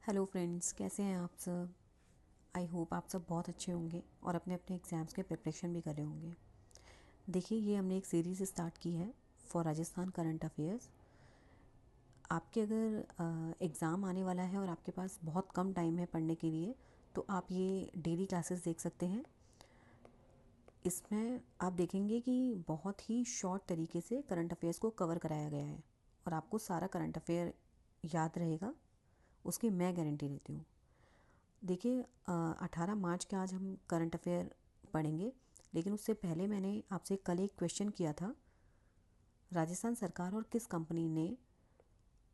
Hello friends, कैसे हैं आप सब। आई होप आप सब बहुत अच्छे होंगे और अपने अपने एग्ज़ाम्स के प्रिपरेशन भी कर रहे होंगे। देखिए, ये हमने एक सीरीज़ स्टार्ट की है फॉर राजस्थान करंट अफेयर्स। आपके अगर एग्ज़ाम आने वाला है और आपके पास बहुत कम टाइम है पढ़ने के लिए, तो आप ये डेली क्लासेस देख सकते हैं। इसमें आप देखेंगे कि बहुत ही शॉर्ट तरीके से करंट अफेयर्स को कवर कराया गया है और आपको सारा करंट अफेयर याद रहेगा, उसकी मैं गारंटी देती हूँ। देखिए, 18 मार्च के आज हम करंट अफेयर पढ़ेंगे, लेकिन उससे पहले मैंने आपसे कल एक क्वेश्चन किया था। राजस्थान सरकार और किस कंपनी ने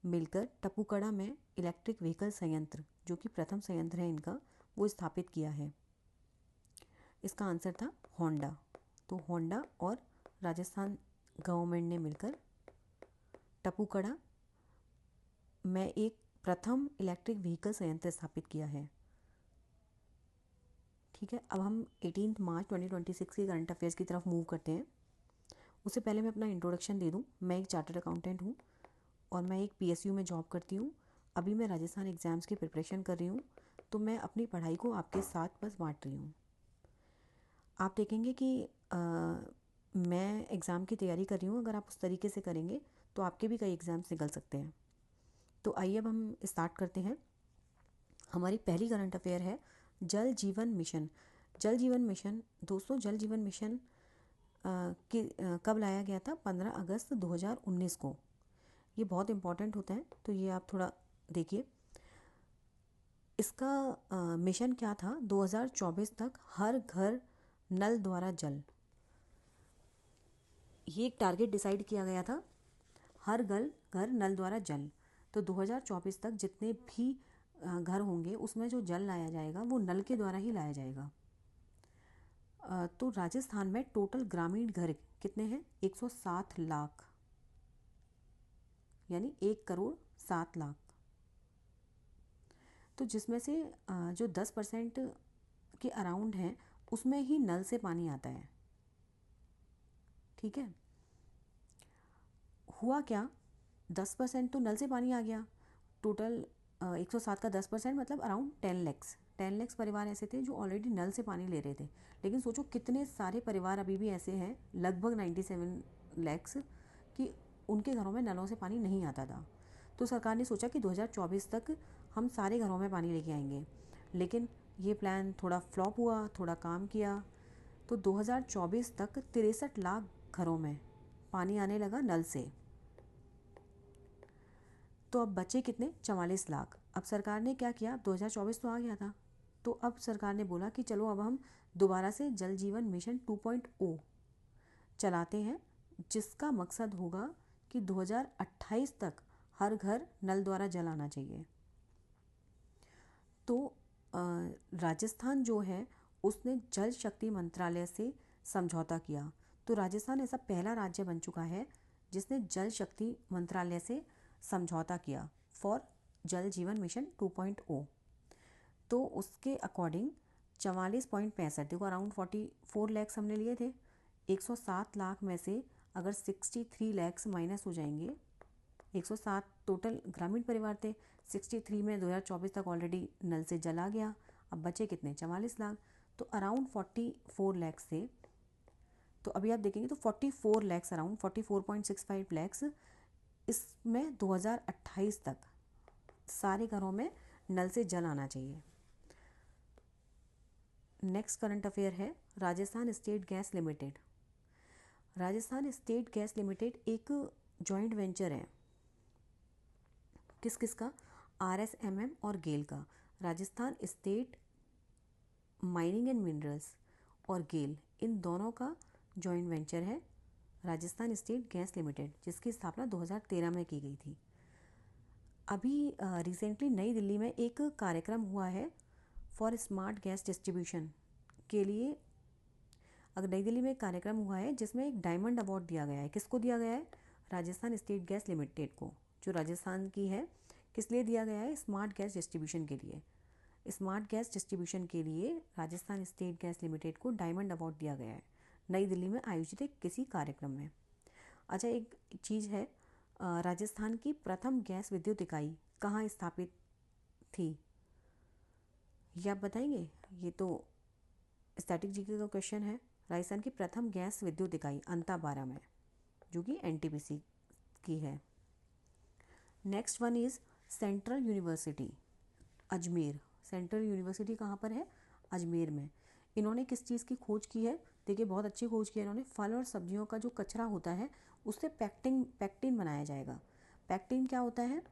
मिलकर टपुकड़ा में इलेक्ट्रिक व्हीकल संयंत्र, जो कि प्रथम संयंत्र है इनका, वो स्थापित किया है। इसका आंसर था होंडा। तो होंडा और राजस्थान गवर्नमेंट ने मिलकर टपुकड़ा में एक प्रथम इलेक्ट्रिक व्हीकल संयंत्र स्थापित किया है। ठीक है, अब हम 18 मार्च 2026 के करंट अफेयर्स की तरफ मूव करते हैं। उससे पहले मैं अपना इंट्रोडक्शन दे दूं। मैं एक चार्टर्ड अकाउंटेंट हूं और मैं एक पीएसयू में जॉब करती हूं। अभी मैं राजस्थान एग्ज़ाम्स की प्रिपरेशन कर रही हूं, तो मैं अपनी पढ़ाई को आपके साथ बस बांट रही हूं। आप देखेंगे कि मैं एग्ज़ाम की तैयारी कर रही हूं। अगर आप उस तरीके से करेंगे तो आपके भी कई एग्ज़ाम्स निकल सकते हैं। तो आइए अब हम स्टार्ट करते हैं। हमारी पहली करंट अफेयर है जल जीवन मिशन। जल जीवन मिशन, दोस्तों, जल जीवन मिशन कब लाया गया था? 15 अगस्त 2019 को। ये बहुत इम्पॉर्टेंट होता है, तो ये आप थोड़ा देखिए। इसका मिशन क्या था? 2024 तक हर घर नल द्वारा जल, ये एक टारगेट डिसाइड किया गया था। हर घर घर नल द्वारा जल। तो 2024 तक जितने भी घर होंगे उसमें जो जल लाया जाएगा वो नल के द्वारा ही लाया जाएगा। तो राजस्थान में टोटल ग्रामीण घर कितने हैं? 107 लाख, यानी 1,07,00,000। तो जिसमें से जो 10% के अराउंड हैं उसमें ही नल से पानी आता है। ठीक है, हुआ क्या? 10% तो नल से पानी आ गया। टोटल 107 का 10% मतलब अराउंड 10 लैक्स। 10 लैक्स परिवार ऐसे थे जो ऑलरेडी नल से पानी ले रहे थे। लेकिन सोचो कितने सारे परिवार अभी भी ऐसे हैं, लगभग 97 लैक्स, कि उनके घरों में नलों से पानी नहीं आता था। तो सरकार ने सोचा कि 2024 तक हम सारे घरों में पानी लेके आएंगे। लेकिन ये प्लान थोड़ा फ्लॉप हुआ, थोड़ा काम किया। तो 2024 तक 63 लाख घरों में पानी आने लगा नल से। तो अब बचे कितने? 44 लाख। अब सरकार ने क्या किया? 2024 तो आ गया था, तो अब सरकार ने बोला कि चलो अब हम दोबारा से जल जीवन मिशन 2.0 चलाते हैं, जिसका मकसद होगा कि 2028 तक हर घर नल द्वारा जल आना चाहिए। तो राजस्थान जो है उसने जल शक्ति मंत्रालय से समझौता किया। तो राजस्थान ऐसा पहला राज्य बन चुका है जिसने जल शक्ति मंत्रालय से समझौता किया फॉर जल जीवन मिशन 2.0। तो उसके अकॉर्डिंग 44.65, देखो अराउंड 44 लैक्स हमने लिए थे। 107 लाख में से अगर 63 लैक्स माइनस हो जाएंगे, 107 टोटल ग्रामीण परिवार थे, 63 में 2024 तक ऑलरेडी नल से जल आ गया। अब बचे कितने? 44 लाख। तो अराउंड 44 लैक्स थे। तो अभी आप देखेंगे तो 44 लैक्स, अराउंड 44.65 लैक्स, इसमें 2028 तक सारे घरों में नल से जल आना चाहिए। नेक्स्ट करंट अफेयर है Rajasthan state gas limited. Rajasthan state gas limited एक जॉइंट वेंचर है। किस किस का? RSMM और गेल का। Rajasthan state mining and minerals और गेल, इन दोनों का जॉइंट वेंचर है राजस्थान स्टेट गैस लिमिटेड, जिसकी स्थापना 2013 में की गई थी। अभी रिसेंटली नई दिल्ली में एक कार्यक्रम हुआ है फॉर स्मार्ट गैस डिस्ट्रीब्यूशन के लिए। अगर नई दिल्ली में एक कार्यक्रम हुआ है जिसमें एक डायमंड अवार्ड दिया गया है। किसको दिया गया है? राजस्थान स्टेट गैस लिमिटेड को, जो राजस्थान की है। किस लिए दिया गया है? स्मार्ट गैस डिस्ट्रीब्यूशन के लिए। स्मार्ट गैस डिस्ट्रीब्यूशन के लिए राजस्थान स्टेट गैस लिमिटेड को डायमंड अवार्ड दिया गया है नई दिल्ली में आयोजित एक किसी कार्यक्रम में। अच्छा, एक चीज़ है, राजस्थान की प्रथम गैस विद्युत इकाई कहाँ स्थापित थी? ये आप बताएंगे? ये तो स्टैटिक जीके का क्वेश्चन है। राजस्थान की प्रथम गैस विद्युत इकाई अंताबारा में, जो कि एनटीपीसी की है। Next one is central university Ajmer. Central university कहाँ पर है? अजमेर में। इन्होंने किस चीज़ की खोज की है? देखिए बहुत अच्छी खोज की है इन्होंने। फल और सब्जियों का जो कचरा होता है उससे पैक्टिन बनाया जाएगा। पैक्टिन क्या होता है?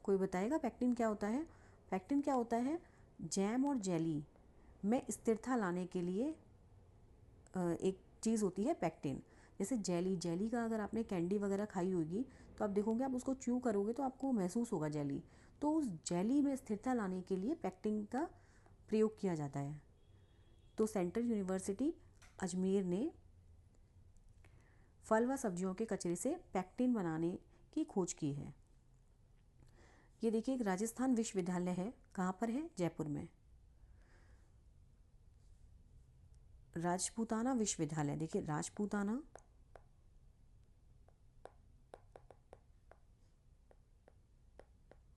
कोई बताएगा पैक्टिन क्या होता है? पैक्टिन क्या होता है? जैम और जेली में स्थिरता लाने के लिए एक चीज़ होती है पैक्टिन। जैसे जेली का अगर आपने कैंडी वगैरह खाई होगी तो आप देखोगे, आप उसको च्यू करोगे तो आपको महसूस होगा जेली। तो उस जेली में स्थिरता लाने के लिए पैक्टिन का प्रयोग किया जाता है। तो सेंट्रल यूनिवर्सिटी अजमेर ने फल व सब्जियों के कचरे से पैक्टिन बनाने की खोज की है। ये देखिए एक राजस्थान विश्वविद्यालय है। कहाँ पर है? जयपुर में। राजपूताना विश्वविद्यालय, देखिए राजपूताना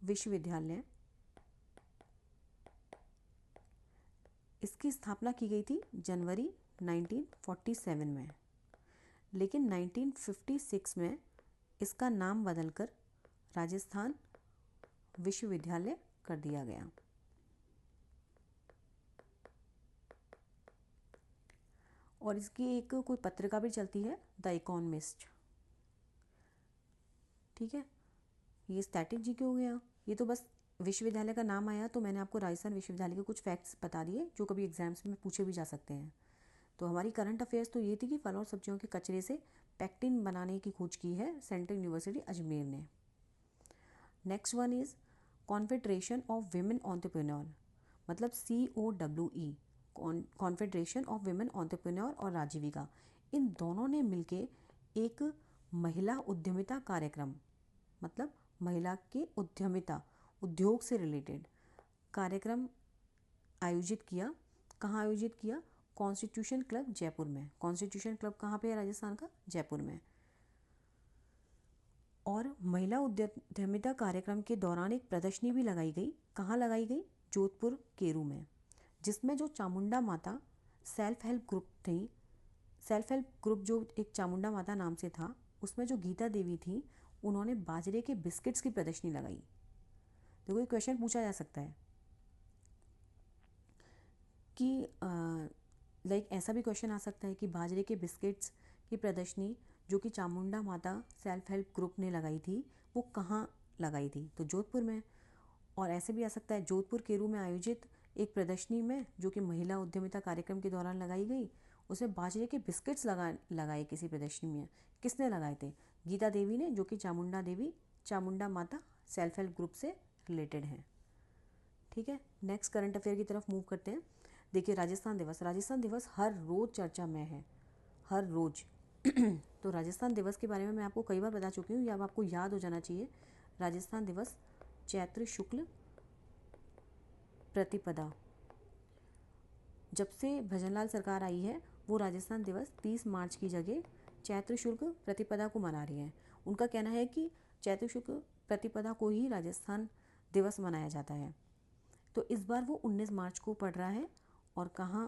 विश्वविद्यालय, इसकी स्थापना की गई थी जनवरी 1947 में, लेकिन 1956 में इसका नाम बदलकर राजस्थान विश्वविद्यालय कर दिया गया। और इसकी एक कोई पत्रिका भी चलती है, द इकोनमिस्ट। ठीक है, ये स्टैटिक जीके हो गया। ये तो बस विश्वविद्यालय का नाम आया तो मैंने आपको राजस्थान विश्वविद्यालय के कुछ फैक्ट्स बता दिए जो कभी एग्जाम्स में पूछे भी जा सकते हैं। तो हमारी करंट अफेयर्स तो ये थी कि फल और सब्जियों के कचरे से पैक्टिन बनाने की खोज की है सेंट्रल यूनिवर्सिटी अजमेर ने। Next one is confederation of women entrepreneur, मतलब COWE, confederation of women entrepreneur और राजीविका, इन दोनों ने मिलके एक महिला उद्यमिता कार्यक्रम, मतलब महिला के उद्यमिता, उद्योग से रिलेटेड कार्यक्रम आयोजित किया। कहाँ आयोजित किया? कॉन्स्टिट्यूशन क्लब जयपुर में। कॉन्स्टिट्यूशन क्लब कहाँ पे है राजस्थान का? जयपुर में। और महिला उद्यमिता कार्यक्रम के दौरान एक प्रदर्शनी भी लगाई गई। कहाँ लगाई गई? जोधपुर केरू में, जिसमें जो चामुंडा माता सेल्फ हेल्प ग्रुप थी, सेल्फ हेल्प ग्रुप जो एक चामुंडा माता नाम से था, उसमें जो गीता देवी थी उन्होंने बाजरे के बिस्किट्स की प्रदर्शनी लगाई। तो कोई क्वेश्चन पूछा जा सकता है कि लाइक ऐसा भी क्वेश्चन आ सकता है कि बाजरे के बिस्किट्स की प्रदर्शनी जो कि चामुंडा माता सेल्फ हेल्प ग्रुप ने लगाई थी वो कहाँ लगाई थी? तो जोधपुर में। और ऐसे भी आ सकता है जोधपुर केरू में आयोजित एक प्रदर्शनी में जो कि महिला उद्यमिता कार्यक्रम के दौरान लगाई गई, उसमें बाजरे के बिस्किट्स लगाए किसी प्रदर्शनी में। किसने लगाए थे? गीता देवी ने, जो कि चामुंडा देवी, चामुंडा माता सेल्फ हेल्प ग्रुप से रिलेटेड हैं। ठीक है, नेक्स्ट करंट अफेयर की तरफ मूव करते हैं। देखिए राजस्थान दिवस, राजस्थान दिवस हर रोज़ चर्चा में है, हर रोज़। तो राजस्थान दिवस के बारे में मैं आपको कई बार बता चुकी हूँ, या अब आपको याद हो जाना चाहिए। राजस्थान दिवस चैत्र शुक्ल प्रतिपदा, जब से भजनलाल सरकार आई है वो राजस्थान दिवस 30 मार्च की जगह चैत्र शुक्ल प्रतिपदा को मना रही है। उनका कहना है कि चैत्र शुक्ल प्रतिपदा को ही राजस्थान दिवस मनाया जाता है। तो इस बार वो 19 मार्च को पड़ रहा है। और कहाँ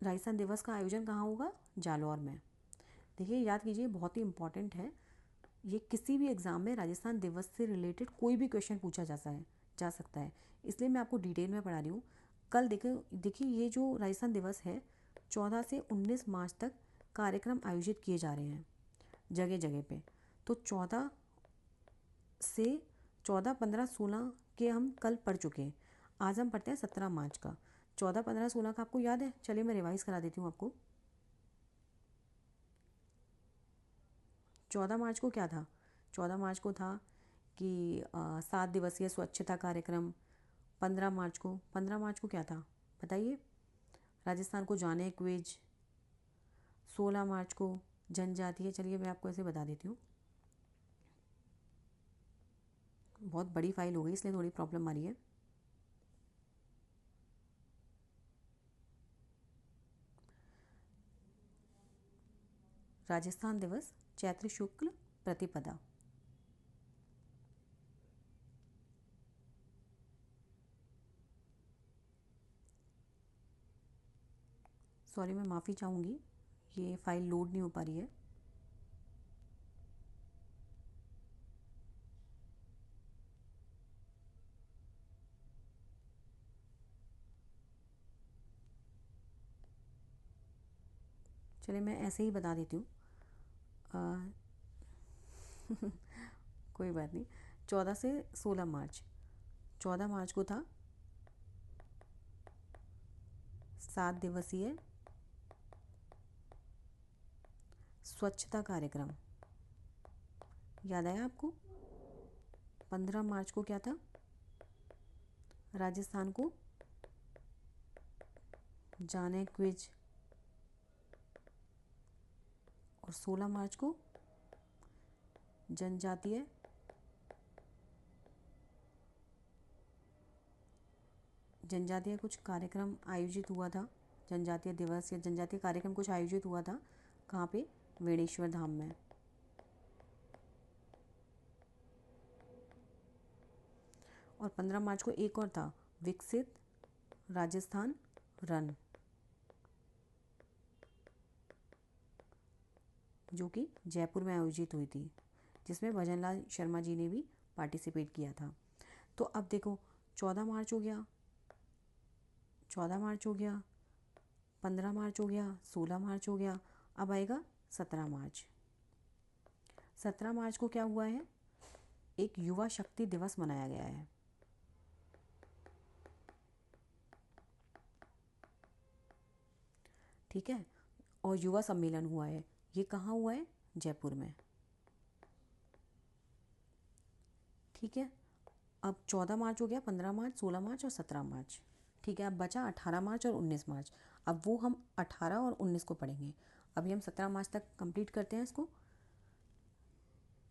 राजस्थान दिवस का आयोजन कहाँ होगा? जालौर में। देखिए याद कीजिए, बहुत ही इंपॉर्टेंट है ये। किसी भी एग्ज़ाम में राजस्थान दिवस से रिलेटेड कोई भी क्वेश्चन पूछा जा सकता है, इसलिए मैं आपको डिटेल में पढ़ा रही हूँ। कल देखिए ये जो राजस्थान दिवस है 14 से 19 मार्च तक कार्यक्रम आयोजित किए जा रहे हैं जगह जगह पे। तो 14 से 14, 15, 16 के हम कल पढ़ चुके हैं। आज हम पढ़ते हैं 17 मार्च का। 14, 15, 16 का आपको याद है? चलिए मैं रिवाइज़ करा देती हूँ आपको। 14 मार्च को क्या था? 14 मार्च को था कि 7 दिवसीय स्वच्छता कार्यक्रम। 15 मार्च को क्या था बताइए? राजस्थान को जाने क्विज। 16 मार्च को जनजातीय, चलिए मैं आपको ऐसे बता देती हूँ, बहुत बड़ी फाइल हो गई इसलिए थोड़ी प्रॉब्लम आ रही है। राजस्थान दिवस चैत्र शुक्ल प्रतिपदा। सॉरी, मैं माफ़ी चाहूँगी, ये फाइल लोड नहीं हो पा रही है। चलिए मैं ऐसे ही बता देती हूँ। कोई बात नहीं। 14 से 16 मार्च, 14 मार्च को था 7 दिवसीय स्वच्छता कार्यक्रम। याद आया आपको? 15 मार्च को क्या था? राजस्थान को जाने क्विज। और 16 मार्च को जनजातीय कुछ कार्यक्रम आयोजित हुआ था। जनजातीय दिवस या जनजातीय कार्यक्रम कुछ आयोजित हुआ था। कहाँ पे? वेणेश्वर धाम में। और 15 मार्च को एक और था, विकसित राजस्थान रन, जो कि जयपुर में आयोजित हुई थी, जिसमें भजनलाल शर्मा जी ने भी पार्टिसिपेट किया था। तो अब देखो, 14 मार्च हो गया, 14 मार्च हो गया, 15 मार्च हो गया, 16 मार्च हो गया, अब आएगा 17 मार्च। 17 मार्च को क्या हुआ है? एक युवा शक्ति दिवस मनाया गया है। ठीक है, और युवा सम्मेलन हुआ है। ये कहाँ हुआ है? जयपुर में। ठीक है, अब 14 मार्च हो गया, 15 मार्च, 16 मार्च और 17 मार्च। ठीक है, अब बचा 18 मार्च और 19 मार्च। अब वो हम 18 और 19 को पढ़ेंगे। अभी हम 17 मार्च तक कंप्लीट करते हैं इसको।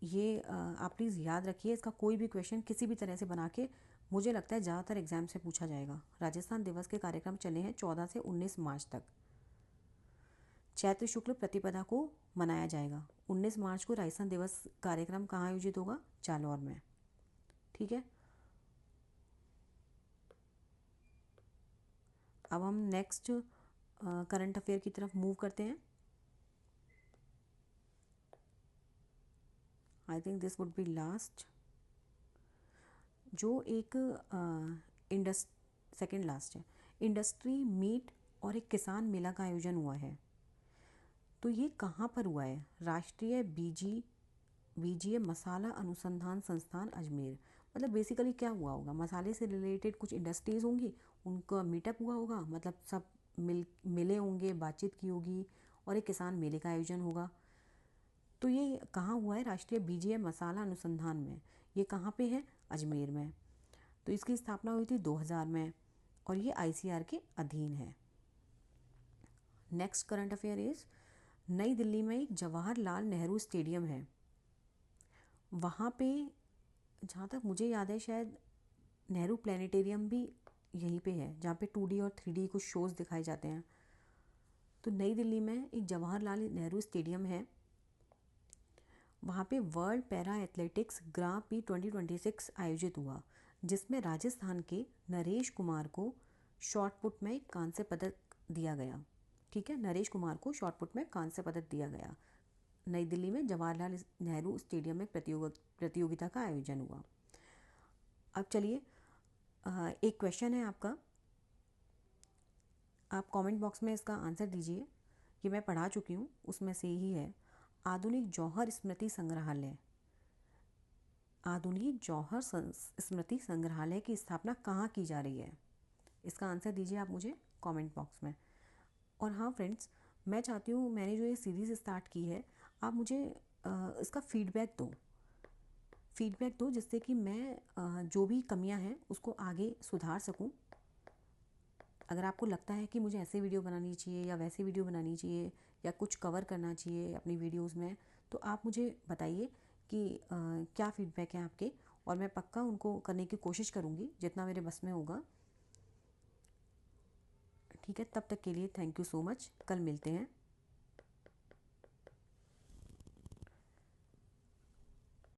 ये आप प्लीज़ याद रखिए, इसका कोई भी क्वेश्चन किसी भी तरह से बना के, मुझे लगता है ज़्यादातर एग्जाम से पूछा जाएगा। राजस्थान दिवस के कार्यक्रम चले हैं 14 से 19 मार्च तक। चैत्र शुक्ल प्रतिपदा को मनाया जाएगा। 19 मार्च को राजस्थान दिवस कार्यक्रम कहाँ आयोजित होगा? जालौर में। ठीक है, अब हम नेक्स्ट करंट अफेयर की तरफ मूव करते हैं। I think this would be last. जो एक सेकेंड लास्ट है, इंडस्ट्री मीट और एक किसान मेला का आयोजन हुआ है। तो ये कहाँ पर हुआ है? राष्ट्रीय बीजीय मसाला अनुसंधान संस्थान अजमेर। मतलब बेसिकली क्या हुआ होगा? मसाले से रिलेटेड कुछ इंडस्ट्रीज़ होंगी, उनका मीटअप हुआ होगा, मतलब सब मिले होंगे, बातचीत की होगी, और एक किसान मेले का आयोजन होगा। तो ये कहाँ हुआ है? राष्ट्रीय बीजीय मसाला अनुसंधान में। ये कहाँ पे है? अजमेर में। तो इसकी स्थापना हुई थी 2000 में, और ये आईसीआर के अधीन है। नेक्स्ट करंट अफेयर इज, नई दिल्ली में एक जवाहरलाल नेहरू स्टेडियम है। वहाँ पे जहाँ तक मुझे याद है, शायद नेहरू प्लानिटेरियम भी यहीं पे है, जहाँ पे 2D और 3D कुछ शोज़ दिखाए जाते हैं। तो नई दिल्ली में एक जवाहरलाल नेहरू स्टेडियम है। वहाँ पे वर्ल्ड पैरा एथलेटिक्स ग्रां प्री 2026 आयोजित हुआ, जिसमें राजस्थान के नरेश कुमार को शॉट पुट में कांस्य पदक दिया गया। ठीक है, नरेश कुमार को शॉट पुट में कांस्य पदक दिया गया। नई दिल्ली में जवाहरलाल नेहरू स्टेडियम में प्रतियोगिता का आयोजन हुआ। अब चलिए, एक क्वेश्चन है आपका, आप कमेंट बॉक्स में इसका आंसर दीजिए। ये मैं पढ़ा चुकी हूँ, उसमें से ही है। आधुनिक जौहर स्मृति संग्रहालय की स्थापना कहाँ की जा रही है? इसका आंसर दीजिए आप मुझे कमेंट बॉक्स में। और हाँ फ्रेंड्स, मैं चाहती हूँ, मैंने जो ये सीरीज़ स्टार्ट की है, आप मुझे इसका फीडबैक दो, जिससे कि मैं जो भी कमियां हैं उसको आगे सुधार सकूं। अगर आपको लगता है कि मुझे ऐसे वीडियो बनानी चाहिए या वैसे वीडियो बनानी चाहिए या कुछ कवर करना चाहिए अपनी वीडियोस में, तो आप मुझे बताइए कि क्या फीडबैक है आपके, और मैं पक्का उनको करने की कोशिश करूँगी जितना मेरे बस में होगा। ठीक है, तब तक के लिए थैंक यू सो मच। कल मिलते हैं।